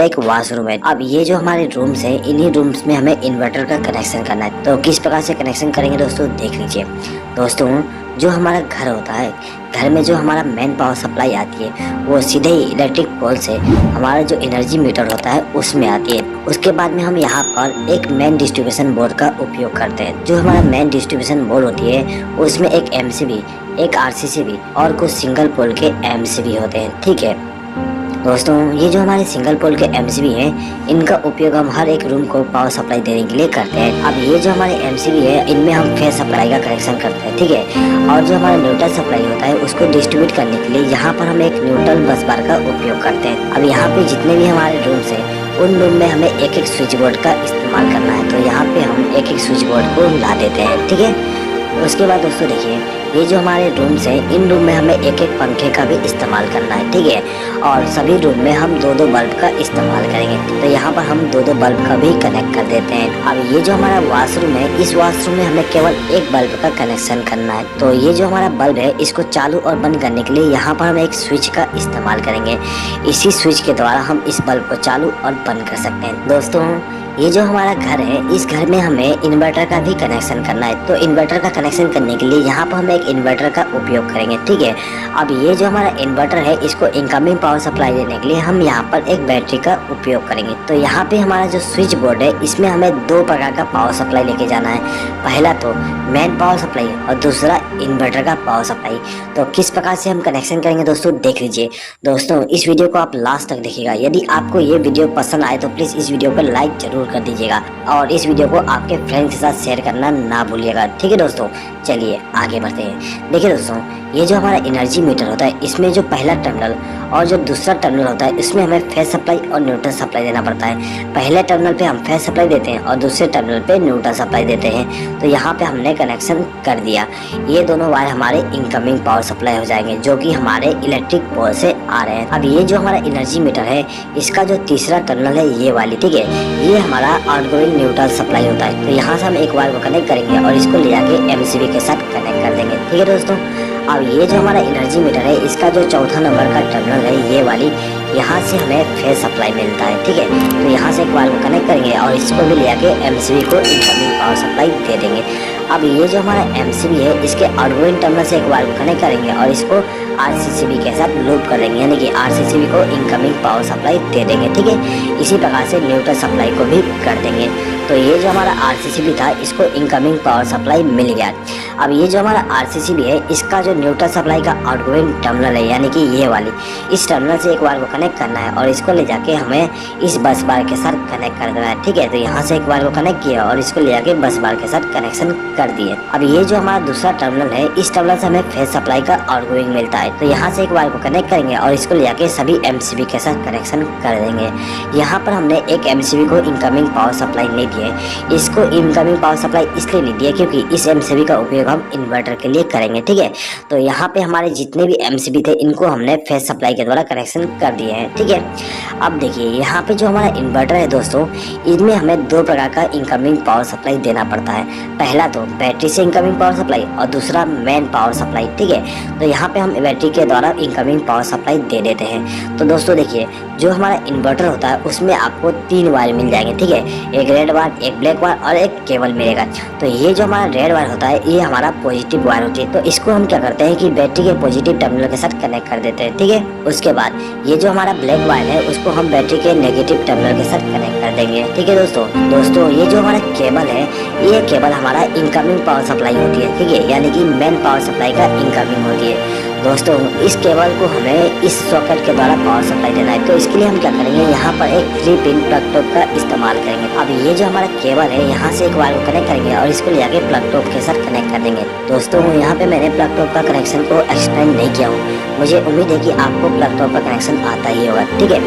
एक वॉशरूम है। अब ये जो हमारे रूम्स है, इन्हीं रूम्स में हमें इन्वर्टर का कनेक्शन करना है। तो किस प्रकार से कनेक्शन करेंगे दोस्तों, देख लीजिए। दोस्तों, जो हमारा घर होता है, घर में जो हमारा मेन पावर सप्लाई आती है वो सीधे ही इलेक्ट्रिक पोल से हमारा जो एनर्जी मीटर होता है उसमें आती है। उसके बाद में हम यहाँ पर एक मेन डिस्ट्रीब्यूशन बोर्ड का उपयोग करते हैं। जो हमारा मेन डिस्ट्रीब्यूशन बोर्ड होती है उसमें एक एमसीबी, एक आरसीसीबी और कुछ सिंगल पोल के एमसीबी होते हैं। ठीक है दोस्तों, ये जो हमारे सिंगल पोल के एमसीबी हैं, इनका उपयोग हम हर एक रूम को पावर सप्लाई देने के लिए करते हैं। अब ये जो हमारे एमसीबी है, इनमें हम फेस सप्लाई का कनेक्शन करते हैं। ठीक है, और जो हमारा न्यूट्रल सप्लाई होता है उसको डिस्ट्रीब्यूट करने के लिए यहाँ पर हम एक न्यूट्रल बस बार का उपयोग करते हैं। अब यहाँ पे जितने भी हमारे रूम्स हैं, उन रूम में हमें एक एक स्विच बोर्ड का इस्तेमाल करना है। तो यहाँ पे हम एक एक स्विच बोर्ड को ला देते हैं। ठीक है, उसके बाद दोस्तों देखिए, ये जो हमारे रूम्स हैं, इन रूम में हमें एक एक पंखे का भी इस्तेमाल करना है। ठीक है, और सभी रूम में हम दो दो बल्ब का इस्तेमाल करेंगे। तो यहाँ पर हम दो दो बल्ब का भी कनेक्ट कर देते हैं। अब ये जो हमारा वॉशरूम है, इस वॉशरूम में हमें केवल एक बल्ब का कनेक्शन करना है। तो ये जो हमारा बल्ब है, इसको चालू और बंद करने के लिए यहाँ पर हम एक स्विच का इस्तेमाल करेंगे। इसी स्विच के द्वारा हम इस बल्ब को चालू और बंद कर सकते हैं। दोस्तों, ये जो हमारा घर है, इस घर में हमें इन्वर्टर का भी कनेक्शन करना है। तो इन्वर्टर का कनेक्शन करने के लिए यहाँ पर हम एक इन्वर्टर का उपयोग करेंगे। ठीक है, अब ये जो हमारा इन्वर्टर है, इसको इनकमिंग पावर सप्लाई देने के लिए हम यहाँ पर एक बैटरी का उपयोग करेंगे। तो यहाँ पे हमारा जो स्विच बोर्ड है, इसमें हमें दो प्रकार का पावर सप्लाई लेके जाना है। पहला तो मेन पावर सप्लाई और दूसरा इन्वर्टर का पावर सप्लाई। तो किस प्रकार से हम कनेक्शन करेंगे दोस्तों, देख लीजिए। दोस्तों, इस वीडियो को आप लास्ट तक देखिएगा। यदि आपको ये वीडियो पसंद आए तो प्लीज इस वीडियो को लाइक जरूर कर दीजिएगा और इस वीडियो को आपके फ्रेंड्स के साथ शेयर करना ना भूलिएगा। ठीक है दोस्तों, चलिए आगे बढ़ते हैं। देखिए दोस्तों, ये जो हमारा एनर्जी मीटर होता है, इसमें जो पहला टर्मिनल और जो दूसरा टर्मिनल होता है, इसमें हमें फेस सप्लाई और न्यूट्रल सप्लाई देना पड़ता है। पहले टर्मिनल पे हम फेस सप्लाई देते हैं और दूसरे टर्मिनल पे न्यूट्रल सप्लाई देते हैं। तो यहाँ पे हमने कनेक्शन कर दिया। ये दोनों वायर हमारे इनकमिंग पावर सप्लाई हो जाएंगे, जो कि हमारे इलेक्ट्रिक पोल से आ रहे हैं। अब ये जो हमारा एनर्जी मीटर है, इसका जो तीसरा टर्मिनल है ये वाली, ठीक है, ये हमारा आउटगोइंग न्यूट्रल सप्लाई होता है। तो यहाँ से हम एक वायर को कनेक्ट करेंगे और इसको ले जाके एमसीबी के साथ कनेक्ट कर देंगे। ठीक है दोस्तों, अब ये जो हमारा एनर्जी मीटर है, इसका जो चौथा नंबर का टर्मिनल है ये वाली, यहाँ से हमें फेस सप्लाई मिलता है। ठीक है, तो यहाँ से एक वायर को कनेक्ट करेंगे और इसको भी ले जाके एमसीबी को इनकमिंग पावर सप्लाई दे देंगे। अब ये जो हमारा एमसीबी है, इसके आउटगोइंग टर्मिनल से एक वायर को कनेक्ट करेंगे और इसको आरसीसीबी के साथ लूप कर देंगे, यानी कि आरसीसीबी को इनकमिंग पावर सप्लाई दे देंगे। ठीक है, इसी प्रकार से न्यूट्रल सप्लाई को भी कर देंगे। तो ये जो हमारा आरसीसीबी था, इसको इनकमिंग पावर सप्लाई मिल गया। अब ये जो हमारा आरसीसीबी है, इसका जो न्यूट्रल सप्लाई का आउटगोइंग टर्मिनल है, यानी कि ये वाली, इस टर्मिनल से एक वायर को कनेक्ट करना है और इसको ले जाके हमें इस बस बार के साथ कनेक्ट कर देना है। ठीक है, तो यहाँ से एक वायर को कनेक्ट किया और इसको ले जाके बस बार के साथ कनेक्शन कर दिए। अब ये जो हमारा दूसरा टर्मिनल है, इस टर्मिनल से हमें फेस सप्लाई का आउटगोइंग मिलता है। तो यहाँ से एक वायर को कनेक्ट करेंगे और इसको ले जाके सभी एमसीबी के साथ कनेक्शन कर देंगे। यहाँ पर हमने एक एमसीबी को इनकमिंग पावर सप्लाई नहीं दी है। इसको इनकमिंग पावर सप्लाई इसलिए नहीं दी है क्योंकि इस एमसीबी का उपयोग हम इन्वर्टर के लिए करेंगे। ठीक है, तो यहाँ पे हमारे जितने भी एमसीबी थे, इनको हमने फेस सप्लाई के द्वारा कनेक्शन कर दिए हैं। ठीक है, अब देखिए यहाँ पे जो हमारा इन्वर्टर है दोस्तों, इनमें हमें दो प्रकार का इनकमिंग पावर सप्लाई देना पड़ता है। पहला तो बैटरी से इनकमिंग पावर सप्लाई और दूसरा मेन पावर सप्लाई। ठीक है, तो यहाँ पे हम बैटरी के द्वारा इनकमिंग पावर सप्लाई दे देते हैं। तो दोस्तों देखिए, जो हमारा इन्वर्टर होता है उसमें आपको 3 वायर मिल जाएंगे। ठीक है, एक रेड वायर, एक ब्लैक वायर और एक केबल मिलेगा। तो ये जो हमारा रेड वायर होता है, ये हमारा पॉजिटिव वायर होती है। तो इसको हम क्या करते हैं कि बैटरी के पॉजिटिव टर्मिनल के साथ कनेक्ट कर देते हैं। ठीक है, उसके बाद ये जो हमारा ब्लैक वायर है, उसको हम बैटरी के नेगेटिव टर्मिनल के साथ कनेक्ट कर देंगे। ठीक है दोस्तों, ये जो हमारा केबल है, ये केबल हमारा इनकमिंग पावर सप्लाई होती है। ठीक है, यानी कि मेन पावर सप्लाई का इनकमिंग होती है। दोस्तों, इस केबल को हमें इस सॉकेट के द्वारा पावर सप्लाई देना है। तो इसके लिए हम क्या करेंगे, यहाँ पर एक 3 पिन प्लग टॉप का इस्तेमाल करेंगे। अब ये जो हमारा केबल है, यहाँ से एक वायर को कनेक्ट करेंगे और इसको ले जाके प्लग टॉप के साथ कनेक्ट कर देंगे। दोस्तों, यहाँ पे मैंने प्लग टॉप का कनेक्शन को एक्सप्लेन नहीं किया हूँ। मुझे उम्मीद है कि आपको प्लग टॉप का कनेक्शन आता ही होगा। ठीक है,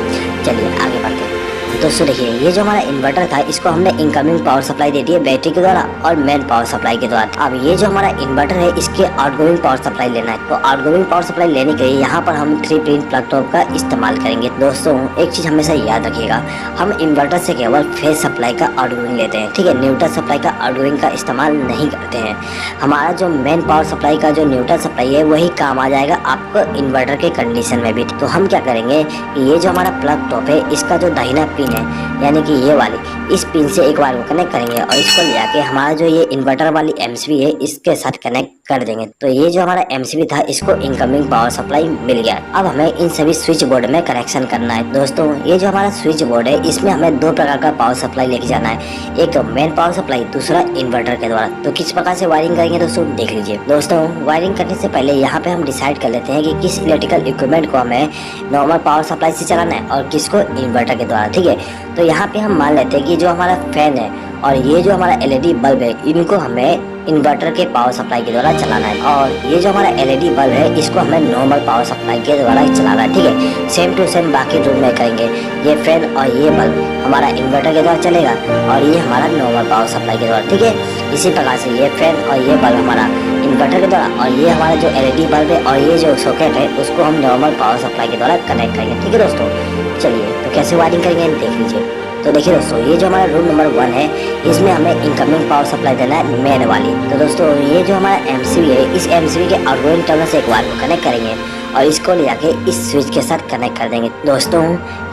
चलिए आगे बढ़ते हैं। दोस्तों देखिए, ये जो हमारा इन्वर्टर था इसको हमने इनकमिंग पावर सप्लाई दे दी है बैटरी के द्वारा और मेन पावर सप्लाई के द्वारा। अब ये जो हमारा इन्वर्टर है इसके आउटगोइंग पावर सप्लाई लेना है, तो आउटगोइंग पावर सप्लाई लेने के लिए यहाँ पर हम 3 पिन प्लग टॉप का इस्तेमाल करेंगे। दोस्तों एक चीज हमेशा याद रखिएगा, हम इन्वर्टर से केवल फेज सप्लाई का आउटगोइंग लेते हैं, ठीक है, न्यूट्रल सप्लाई का आउटगोइंग का इस्तेमाल नहीं करते हैं। हमारा जो मेन पावर सप्लाई का जो न्यूट्रल सप्लाई है वही काम आ जाएगा आपको इन्वर्टर के कंडीशन में भी। तो हम क्या करेंगे कि ये जो हमारा प्लग टॉप है इसका जो दाहिना पिन है यानी कि ये वाली, इस पिन से एक बार को कनेक्ट करेंगे और इसको ले जाके हमारा जो ये इन्वर्टर वाली एमसीबी है इसके साथ कनेक्ट कर देंगे। तो ये जो हमारा एमसीबी था इसको इनकमिंग पावर सप्लाई मिल गया। अब हमें इन सभी स्विच बोर्ड में कनेक्शन करना है। दोस्तों ये जो हमारा स्विच बोर्ड है इसमें हमें 2 प्रकार का पावर सप्लाई लेके जाना है, एक तो मेन पावर सप्लाई, दूसरा इन्वर्टर के द्वारा। तो किस प्रकार से वायरिंग करेंगे दोस्तों देख लीजिए। दोस्तों वायरिंग करने से पहले यहाँ पे हम डिसाइड कर लेते हैं कि किस इलेक्ट्रिकल इक्विपमेंट को हमें नॉर्मल पावर सप्लाई से चलाना है और किसको इन्वर्टर के द्वारा, ठीक है। तो यहाँ पे हम मान लेते हैं कि जो हमारा फैन है और ये जो हमारा एलईडी बल्ब है इनको हमें इन्वर्टर के पावर सप्लाई के द्वारा चलाना है और ये जो हमारा एलईडी बल्ब है इसको हमें नॉर्मल पावर सप्लाई के द्वारा चलाना है, ठीक है। सेम टू सेम बाकी रूम में करेंगे। ये फैन और ये बल्ब हमारा इन्वर्टर के द्वारा चलेगा और ये हमारा नॉर्मल पावर सप्लाई के द्वारा, ठीक है। इसी प्रकार से ये फैन और ये बल्ब हमारा इन्वर्टर के द्वारा और ये हमारा जो एलईडी बल्ब है और ये जो सॉकेट है उसको हम नॉर्मल पावर सप्लाई के द्वारा कनेक्ट करेंगे, ठीक है दोस्तों। चलिए तो कैसे वायरिंग करेंगे देख लीजिए। तो देखिए दोस्तों ये जो हमारा रूम नंबर 1 है इसमें हमें इनकमिंग पावर सप्लाई देना है मेन वाली। तो दोस्तों ये जो हमारा एमसीबी है इस एमसीबी के आउटगोइंग टर्मिनल से एक बार को कनेक्ट करेंगे और इसको ले जाके इस स्विच के साथ कनेक्ट कर देंगे। दोस्तों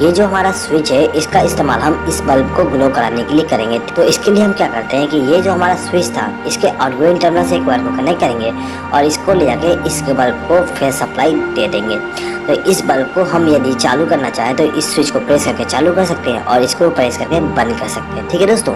ये जो हमारा स्विच है इसका इस्तेमाल हम इस बल्ब को ग्लो कराने के लिए करेंगे। तो इसके लिए हम क्या करते हैं कि ये जो हमारा स्विच था इसके आउटगोइंग टर्मिनल से एक बार को कनेक्ट करेंगे और इसको ले जाके इस बल्ब को फेज सप्लाई दे देंगे। तो इस बल्ब को हम यदि चालू करना चाहें तो इस स्विच को प्रेस करके चालू कर सकते हैं और इसको प्रेस करके बंद कर सकते हैं, ठीक है दोस्तों।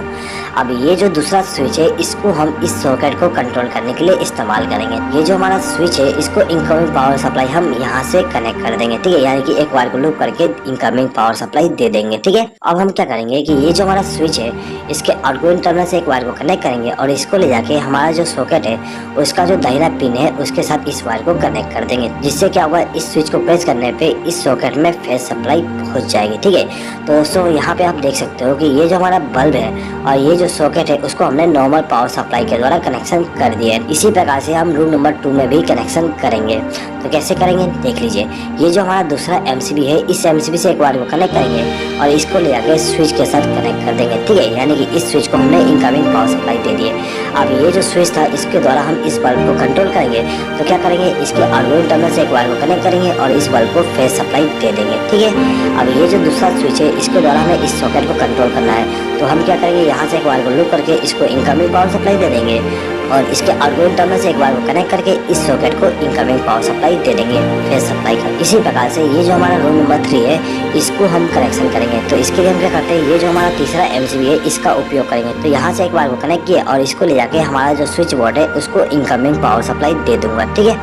अब ये जो दूसरा स्विच है इसको हम इस सॉकेट को कंट्रोल करने के लिए इस्तेमाल करेंगे। ये जो हमारा स्विच है इसको इनकमिंग पावर सप्लाई हम यहाँ से कनेक्ट कर देंगे, ठीक है, यानी कि एक बार को लूप करके इनकमिंग पावर सप्लाई दे देंगे, ठीक है। अब हम क्या करेंगे कि ये जो हमारा स्विच है इसके आउटगोइंग टर्मिनल से एक बार को कनेक्ट करेंगे और इसको ले जाके हमारा जो सॉकेट है उसका जो दाहिना पिन है उसके साथ इस वायर को कनेक्ट कर देंगे, जिससे क्या होगा इस स्विच को प्रेस करने पे इस सॉकेट में फेज सप्लाई पहुंच जाएगी, ठीक है। तो दोस्तों यहाँ पे आप देख सकते हो कि ये जो हमारा बल्ब है और ये जो सॉकेट है उसको हमने नॉर्मल पावर सप्लाई के द्वारा कनेक्शन कर दिया है। इसी प्रकार से हम रूम नंबर 2 में भी कनेक्शन करेंगे। तो कैसे करेंगे देख लीजिए। ये जो हमारा दूसरा एमसीबी है इस एमसीबी से एक बार को कनेक्ट करेंगे और इसको ले जाकर स्विच के साथ कनेक्ट कर देंगे, ठीक है, यानी कि इस स्विच को हमने इनकमिंग पावर सप्लाई दे दी है। अब ये जो स्विच था इसके द्वारा हम इस बल्ब को कंट्रोल करेंगे। तो क्या करेंगे इसके आउटगोइंग टर्मिनल से एक बार को कनेक्ट करेंगे और इस बल्ब को फेज सप्लाई दे देंगे, ठीक है। अब ये जो दूसरा स्विच है इसके द्वारा हमें इस सॉकेट को कंट्रोल करना है। तो हम क्या करेंगे यहाँ से एक बार को लूप करके इसको इनकमिंग पावर सप्लाई दे देंगे और इसके आउटगोइंग टर्मिनल से एक बार को कनेक्ट करके इस सॉकेट को इनकमिंग पावर सप्लाई दे देंगे फेज सप्लाई का। इसी प्रकार से ये जो हमारा रूम नंबर 3 है इसको हम कनेक्शन करेंगे। तो इसके लिए हम क्या करते हैं ये जो हमारा तीसरा एमसीबी है इसका उपयोग करेंगे। तो यहाँ से एक बार को कनेक्ट किया और इसको ले जाके हमारा जो स्विच बोर्ड है उसको इनकमिंग पावर सप्लाई दे दूंगा, ठीक है।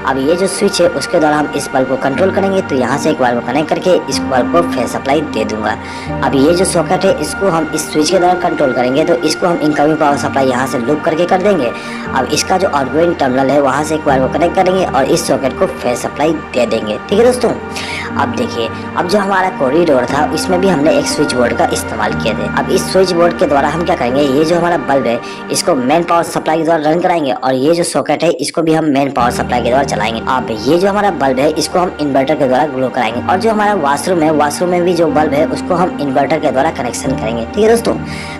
अब ये जो स्विच है उसके द्वारा हम इस बल्ब को कंट्रोल करेंगे। तो यहाँ से एक बार को कनेक्ट करके इस बल्ब को फेज सप्लाई दे दूंगा। अब ये जो सॉकेट है इसको हम इस स्विच के द्वारा कंट्रोल करेंगे। तो इसको हम इनकमिंग पावर सप्लाई यहाँ से लूप करके कर देंगे। अब इसका जो आउटगोइंग टर्मिनल है वहाँ से एक बार को कनेक्ट करेंगे और इस सॉकेट को फेज सप्लाई दे देंगे, ठीक है दोस्तों। अब देखिए अब जो हमारा कॉरिडोर था इसमें भी हमने एक स्विच बोर्ड का इस्तेमाल किया था। अब इस स्विच बोर्ड के द्वारा हम क्या करेंगे ये जो हमारा बल्ब है इसको मेन पावर सप्लाई के द्वारा रन कराएंगे और ये जो सॉकेट है इसको भी हम मेन पावर सप्लाई के द्वारा चलाएंगे। अब ये जो हमारा बल्ब है इसको हम इन्वर्टर के द्वारा ग्लो कराएंगे और जो हमारा वॉशरूम है वॉशरूम में भी जो बल्ब है उसको हम इन्वर्टर के द्वारा कनेक्शन करेंगे, ठीक है दोस्तों।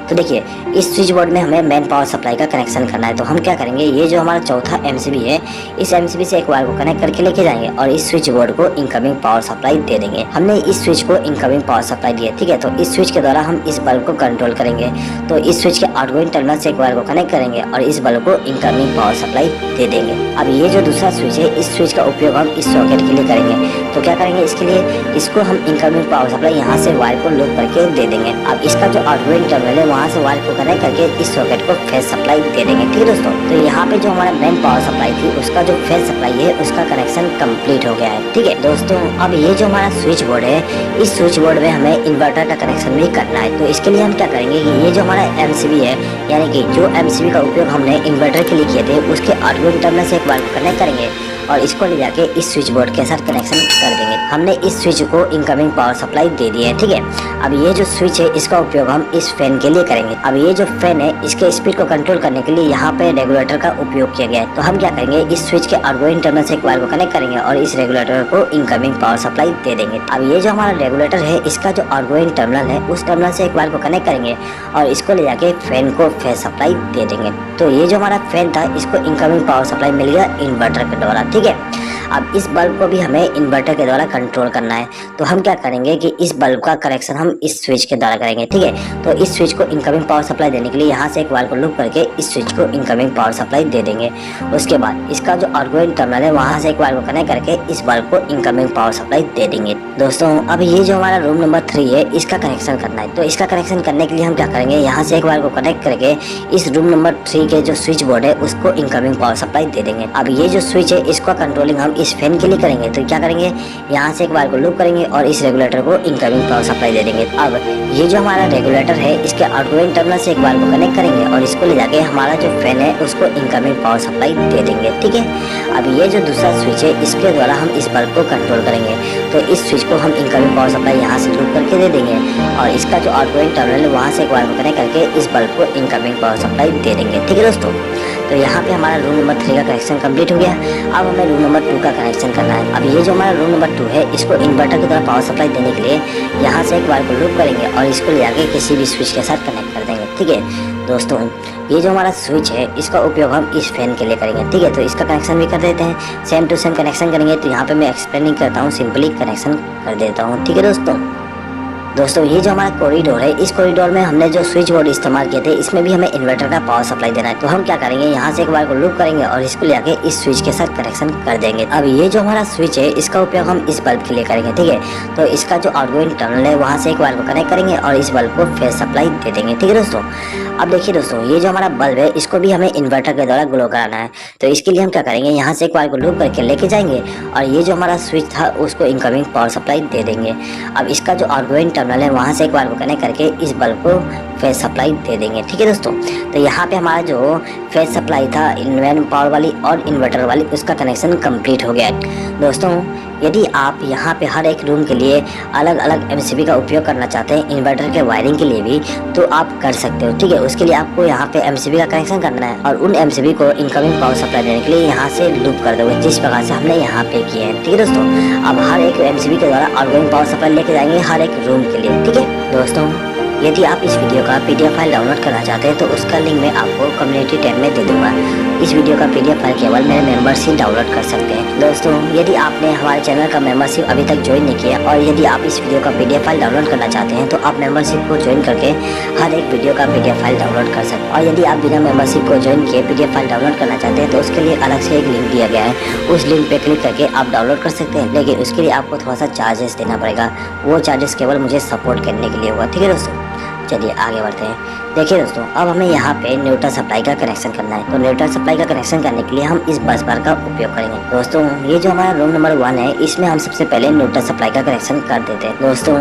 तो देखिए इस स्विच बोर्ड में हमें मेन पावर सप्लाई का कनेक्शन करना है। तो हम क्या करेंगे ये जो हमारा चौथा एमसीबी है इस एमसीबी से एक बार को कनेक्ट करके लेके जाएंगे और इस स्विच बोर्ड को इनकमिंग पावर सप्लाई दे देंगे। हमने इस स्विच को इनकमिंग पावर सप्लाई दी है, ठीक है। तो इस स्विच के द्वारा हम इस बल्ब को कंट्रोल करेंगे। तो इस स्विच के आउटगोइंग टर्मिनल से एक बार को कनेक्ट करेंगे और इस बल्ब को इनकमिंग पावर सप्लाई दे देंगे। अब ये जो दूसरा स्विच है इस स्विच का उपयोग हम इस सॉकेट के लिए करेंगे। तो क्या करेंगे इसके लिए इसको हम इनकमिंग पावर सप्लाई यहाँ से वायर को लूप करके दे देंगे। अब इसका जो आउटगोइंग टर्मिनल है वहाँ से वायर को कनेक्ट करके इस सॉकेट को फेज सप्लाई दे देंगे, ठीक है दोस्तों। तो यहाँ पे जो हमारा मेन पावर सप्लाई थी उसका जो फेज सप्लाई है उसका कनेक्शन कंप्लीट हो गया है, ठीक है दोस्तों। अब ये जो हमारा स्विच बोर्ड है इस स्विच बोर्ड में हमें इन्वर्टर का कनेक्शन भी करना है। तो इसके लिए हम क्या करेंगे कि ये जो हमारा एमसीबी है यानी कि जो एमसीबी का उपयोग हमने इन्वर्टर के लिए किए थे उसके आउटगोइंग टर्मिनल से एक बार कनेक्ट करेंगे और इसको ले जाके इस स्विच बोर्ड के साथ कनेक्शन कर देंगे। हमने इस स्विच को इनकमिंग पावर सप्लाई दे दी है, ठीक है। अब ये जो स्विच है इसका उपयोग हम इस फैन के लिए करेंगे। अब ये जो फैन है इसके स्पीड को कंट्रोल करने के लिए यहाँ पे रेगुलेटर का उपयोग किया गया है। तो हम क्या करेंगे, इस स्विच के आउटगोइंग टर्मिनल से एक वायर को कनेक्ट करेंगे और इस रेगुलेटर को इनकमिंग पावर सप्लाई दे देंगे। अब ये जो हमारा रेगुलेटर है इसका जो आउटगोइंग टर्मिनल है उस टर्मिनल से एक वायर को कनेक्ट करेंगे और इसको ले जाके फैन को फेज सप्लाई दे देंगे। तो ये जो हमारा फैन था इसको इनकमिंग पावर सप्लाई मिल गया इन्वर्टर के द्वारा, ठीक है। अब इस बल्ब को भी हमें इन्वर्टर के द्वारा कंट्रोल करना है। तो हम क्या करेंगे कि इस बल्ब का कनेक्शन हम इस स्विच के द्वारा करेंगे, ठीक है। तो इस स्विच को इनकमिंग पावर सप्लाई देने के लिए यहाँ से एक वायर को लूप करके इस स्विच को इनकमिंग पावर सप्लाई दे देंगे। उसके बाद इसका जो आउटगोइंग टर्मिनल है वहाँ से एक वायर को कनेक्ट करके इस बल्ब को इनकमिंग पावर सप्लाई दे देंगे। दोस्तों अब ये जो हमारा रूम नंबर 3 है इसका कनेक्शन करना है। तो इसका कनेक्शन करने के लिए हम क्या करेंगे, यहाँ से एक वायर को कनेक्ट करके इस रूम नंबर 3 के जो स्विच बोर्ड है उसको इनकमिंग पावर सप्लाई दे देंगे। अब ये जो स्विच है इसका कंट्रोलिंग हम इस फैन के लिए करेंगे। तो क्या करेंगे, यहाँ से एक वायर को लूप करेंगे और इस रेगुलेटर को इनकमिंग पावर सप्लाई दे देंगे। अब ये जो हमारा रेगुलेटर है इसके आउटगोइंग टर्मिनल से एक वायर को कनेक्ट करेंगे और इसको ले जाके हमारा जो फैन है उसको इनकमिंग पावर सप्लाई दे देंगे, ठीक है। अब ये जो दूसरा स्विच है इसके द्वारा हम इस बल्ब को कंट्रोल करेंगे। तो इस स्विच को हम इनकमिंग पावर सप्लाई यहाँ से लूप करके दे देंगे और इसका जो आउटगोइंग टर्मिनल है वहाँ से एक वायर को कनेक्ट करके इस बल्ब को इनकमिंग पावर सप्लाई दे देंगे, ठीक है दोस्तों। तो यहाँ पे हमारा रूम नंबर 3 का कनेक्शन कंप्लीट हो गया। अब हमें रूम नंबर 2 का कनेक्शन करना है। अब ये जो हमारा रूम नंबर 2 है इसको इन्वर्टर की तरह पावर सप्लाई देने के लिए यहाँ से एक वायर को लूप करेंगे और इसको ले जाके किसी भी स्विच के साथ कनेक्ट कर देंगे, ठीक है दोस्तों। ये जो हमारा स्विच है इसका उपयोग हम इस फैन के लिए करेंगे, ठीक है। तो इसका कनेक्शन भी कर देते हैं, सेम टू सेम कनेक्शन करेंगे। तो यहाँ पे मैं एक्सप्लेनिंग करता हूँ, सिंपली कनेक्शन कर देता हूँ, ठीक है दोस्तों ये जो हमारा कॉरिडोर है इस कॉरिडोर में हमने जो स्विच बोर्ड इस्तेमाल किए थे इसमें भी हमें इन्वर्टर का पावर सप्लाई देना है। तो हम क्या करेंगे, यहाँ से एक वायर को लूप करेंगे और इसको ले आके इस स्विच के साथ कनेक्शन कर देंगे। अब ये जो हमारा स्विच है इसका उपयोग हम इस बल्ब के लिए करेंगे, ठीक है। तो इसका जो आउटगोइंग टर्मिनल है वहाँ से एक वायर को कनेक्ट करेंगे और इस बल्ब को फेज सप्लाई दे देंगे, ठीक है दोस्तों। अब देखिए दोस्तों ये जो हमारा बल्ब है इसको भी हमें इन्वर्टर के द्वारा ग्लो कराना है। तो इसके लिए हम क्या करेंगे, यहाँ से एक वायर को लूप करके लेके जाएंगे और ये जो हमारा स्विच था उसको इनकमिंग पावर सप्लाई दे देंगे। अब इसका जो आउटगोइंग टर्मिनल है वहाँ से एक वायर को कनेक्ट करके इस बल्ब को फेज सप्लाई दे देंगे, ठीक है दोस्तों। तो यहाँ पे हमारा जो फेज सप्लाई था इनवेन पावर वाली और इन्वर्टर वाली उसका कनेक्शन कंप्लीट हो गया है। दोस्तों यदि आप यहाँ पे हर एक रूम के लिए अलग अलग एमसीबी का उपयोग करना चाहते हैं इन्वर्टर के वायरिंग के लिए भी तो आप कर सकते हो, ठीक है। उसके लिए आपको यहाँ पे एमसीबी का कनेक्शन करना है और उन एमसीबी को इनकमिंग पावर सप्लाई देने के लिए यहाँ से लूप कर दोगे जिस प्रकार से हमने यहाँ पे किए हैं, ठीक है दोस्तों। अब हर एक एमसीबी के द्वारा आउटगोइंग पावर सप्लाई लेके जाएंगे हर एक रूम के लिए, ठीक है दोस्तों। यदि आप इस वीडियो का पीडीएफ फाइल डाउनलोड करना चाहते हैं तो उसका लिंक मैं आपको कम्युनिटी टैब में दे दूंगा। इस वीडियो का पीडीएफ फाइल केवल मेरे मेंबरशिप डाउनलोड कर सकते हैं। दोस्तों यदि आपने हमारे चैनल का मेंबरशिप अभी तक ज्वाइन नहीं किया और यदि आप इस वीडियो का पीडीएफ फाइल डाउनलोड करना चाहते हैं तो आप मेंबरशिप को ज्वाइन करके हर एक वीडियो का पीडीएफ फाइल डाउनलोड कर सकते हैं। और यदि आप बिना मेंबरशिप को ज्वाइन किए पीडीएफ फाइल डाउनलोड करना चाहते हैं तो उसके लिए अलग से एक लिंक दिया गया है, उस लिंक पे क्लिक करके आप डाउनलोड कर सकते हैं। लेकिन उसके लिए आपको थोड़ा सा चार्जेस देना पड़ेगा, वो चार्जेस केवल मुझे सपोर्ट करने के लिए होगा, ठीक है दोस्तों। चलिए आगे बढ़ते हैं। देखिए दोस्तों अब हमें यहाँ पे न्यूट्रल सप्लाई का कनेक्शन करना है। तो न्यूट्रल सप्लाई का कनेक्शन करने के लिए हम इस बस बार का उपयोग करेंगे। दोस्तों ये जो हमारा रूम नंबर 1 है इसमें हम सबसे पहले न्यूट्रल सप्लाई का कनेक्शन कर देते हैं। दोस्तों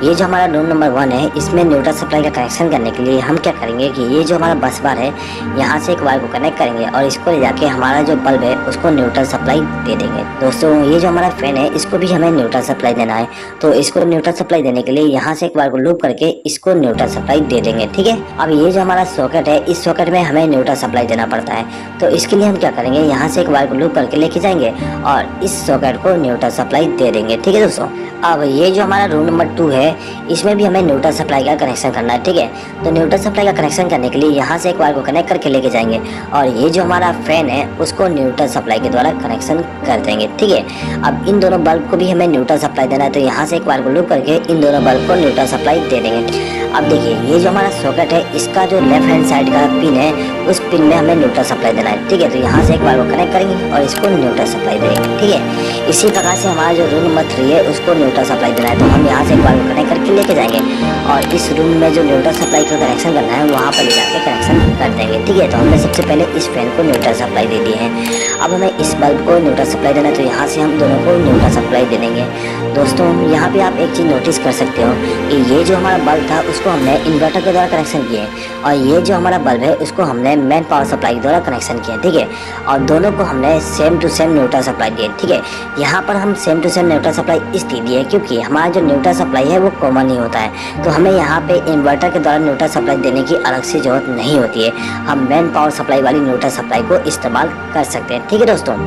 ये जो हमारा रूम नंबर 1 है इसमें न्यूट्रल सप्लाई का कनेक्शन करने के लिए हम क्या करेंगे कि ये जो हमारा बस बार है यहाँ से एक वायर को कनेक्ट करेंगे और इसको ले जाके हमारा जो बल्ब है उसको न्यूट्रल सप्लाई दे देंगे। दोस्तों ये जो हमारा फैन है इसको भी हमें न्यूट्रल सप्लाई देना है। तो इसको न्यूट्रल सप्लाई देने के लिए यहाँ से एक वायर को लूप करके इसको न्यूट्रल सप्लाई दे देंगे, ठीक है। अब ये जो हमारा सॉकेट है इस सॉकेट में हमें न्यूट्रल सप्लाई देना पड़ता है। तो इसके लिए हम क्या करेंगे, यहाँ से एक वायर को लूप करके लेके जाएंगे और इस सॉकेट को न्यूट्रल सप्लाई दे देंगे, ठीक है दोस्तों। अब ये जो हमारा रूम नंबर 2 है इसमें भी हमें न्यूट्रल सप्लाई का कनेक्शन करना है, ठीक है। तो न्यूट्रल सप्लाई का कनेक्शन करने के लिए यहाँ से एक वायर को कनेक्ट करके लेके जाएंगे और ये जो हमारा फैन है उसको न्यूट्रल सप्लाई के द्वारा कनेक्शन कर देंगे, ठीक है। अब इन दोनों बल्ब को भी हमें न्यूट्रल सप्लाई देना है। तो यहाँ से एक वायर को लूप करके इन दोनों बल्ब को न्यूट्रल सप्लाई दे देंगे। अब देखिए ये जो हमारा सॉकेट है इसका जो लेफ्ट हैंड साइड का पिन है उस पिन में हमें न्यूट्रल सप्लाई देना है, ठीक है। तो यहाँ से एक वायर को कनेक्ट करेंगे और इसको न्यूट्रल सप्लाई देंगे, ठीक है। इसी प्रकार से हमारा जो रूम नंबर 3 है उसको न्यूट्रल सप्लाई देना है। तो हम यहाँ से एक वायर को कनेक्ट करके लेके जाएंगे और इस रूम में जो न्यूट्रल सप्लाई का कनेक्शन करना है वहाँ पर ले जाकर कनेक्शन कर देंगे, ठीक है। तो हमने सबसे पहले इस फैन को न्यूट्रल सप्लाई दे दी है। अब हमें इस बल्ब को न्यूट्रल सप्लाई देना है। तो यहाँ से हम दोनों को न्यूट्रल सप्लाई दे देंगे। दोस्तों यहाँ पे आप एक चीज़ नोटिस कर सकते हो कि ये जो हमारा बल्ब था उसको हमने इन्वर्टर के द्वारा कनेक्शन किया किए हैं और ये जो हमारा बल्ब है उसको हमने मेन पावर सप्लाई के द्वारा कनेक्शन किया, ठीक है। और दोनों को हमने same to same neutral supply दिए, ठीक है। यहाँ पर हम same to same neutral supply इसलिए दिए क्योंकि हमारा जो न्यूट्रल सप्लाई है वो कॉमन ही होता है, तो हमें यहाँ पे इन्वर्टर के द्वारा न्यूट्रल सप्लाई देने की अलग से जरूरत नहीं होती है। हम मेन पावर सप्लाई वाली न्यूट्रल सप्लाई को इस्तेमाल कर सकते हैं, ठीक है दोस्तों।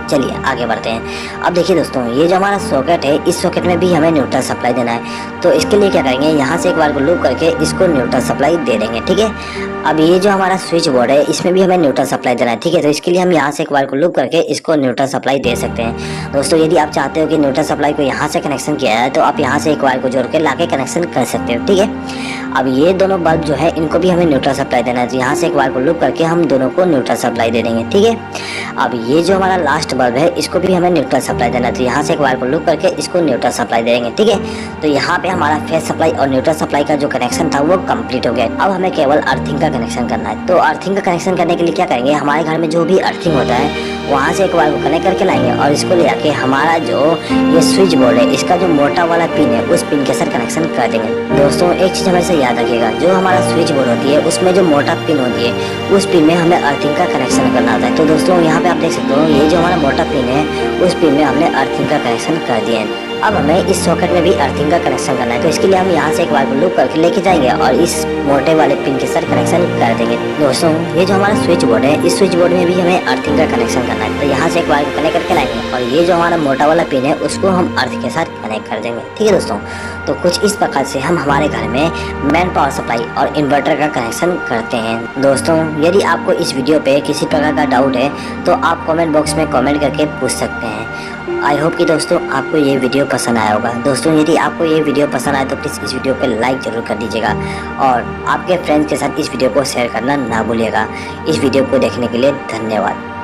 चलिए आगे बढ़ते हैं। अब देखिए दोस्तों, ये जो हमारा सॉकेट है इस सॉकेट में भी हमें न्यूट्रल सप्लाई देना है, तो इसके लिए क्या करेंगे, यहाँ से एक बार को लूप करके इसको न्यूट्रल सप्लाई दे देंगे, ठीक है। अब ये जो हमारा स्विच बोर्ड है इसमें भी हमें न्यूट्रल सप्लाई देना है, ठीक है। तो इसके लिए हम यहाँ से एक बार को लूप करके इसको न्यूट्रल सप्लाई दे सकते हैं। दोस्तों यदि आप चाहते हो कि न्यूट्रल सप्लाई को यहाँ से कनेक्शन किया है तो आप यहाँ से एक बार को जोड़ के ला के कनेक्शन कर सकते हो, ठीक है। अब ये दोनों बल्ब जो है इनको भी हमें न्यूट्रल सप्लाई देना है, तो यहाँ से एक बार को लूप करके हम दोनों को न्यूट्रल सप्लाई दे देंगे, ठीक है। अब ये जो हमारा लास्ट बल्ब है इसको भी हमें न्यूट्रल सप्लाई देना है, तो यहाँ से एक बार को लूप करके इसको न्यूट्रल सप्लाई देंगे, ठीक है। तो यहाँ पे हमारा फेस सप्लाई और न्यूट्रल सप्लाई का जो कनेक्शन था वो कंप्लीट हो गया। अब हमें केवल अर्थिंग का कनेक्शन करना है। तो अर्थिंग का कनेक्शन करने के लिए क्या करेंगे, हमारे घर में जो भी अर्थिंग होता है वहाँ से एक बार को कनेक्ट करके लाएंगे और इसको ले आके हमारा जो ये स्विच बोर्ड है इसका जो मोटा वाला पिन है उस पिन के साथ कनेक्शन कर देंगे। दोस्तों एक चीज़ हमेशा याद रखिएगा, जो हमारा स्विच बोर्ड होती है उसमें जो मोटा पिन होती है उस पिन में हमें अर्थिंग का कनेक्शन करना होता है। तो दोस्तों यहाँ पे आप देख सकते हो ये जो हमारा मोटा पिन है उस पिन में हमने अर्थिंग का कनेक्शन कर दिया है। अब हमें इस सॉकेट में भी अर्थिंग का कनेक्शन करना है, तो इसके लिए हम यहाँ से एक बार लूप करके लेके जाएंगे और इस मोटे वाले पिन के साथ कनेक्शन कर देंगे। दोस्तों ये जो हमारा स्विच बोर्ड है इस स्विच बोर्ड में भी हमें अर्थिंग का कनेक्शन करना है, तो यहाँ से एक बार कनेक्ट करके लाएंगे और ये जो हमारा मोटा वाला पिन है उसको हम अर्थ के साथ कनेक्ट कर देंगे, ठीक है दोस्तों। तो कुछ इस प्रकार से हम हमारे घर में मेन पावर सप्लाई और इन्वर्टर का कनेक्शन करते हैं। दोस्तों यदि आपको इस वीडियो पे किसी प्रकार का डाउट है तो आप कमेंट बॉक्स में कमेंट करके पूछ सकते हैं। आई होप कि दोस्तों आपको ये वीडियो पसंद आया होगा। दोस्तों यदि आपको ये वीडियो पसंद आए तो प्लीज़ इस वीडियो पे लाइक जरूर कर दीजिएगा और आपके फ्रेंड्स के साथ इस वीडियो को शेयर करना ना भूलिएगा। इस वीडियो को देखने के लिए धन्यवाद।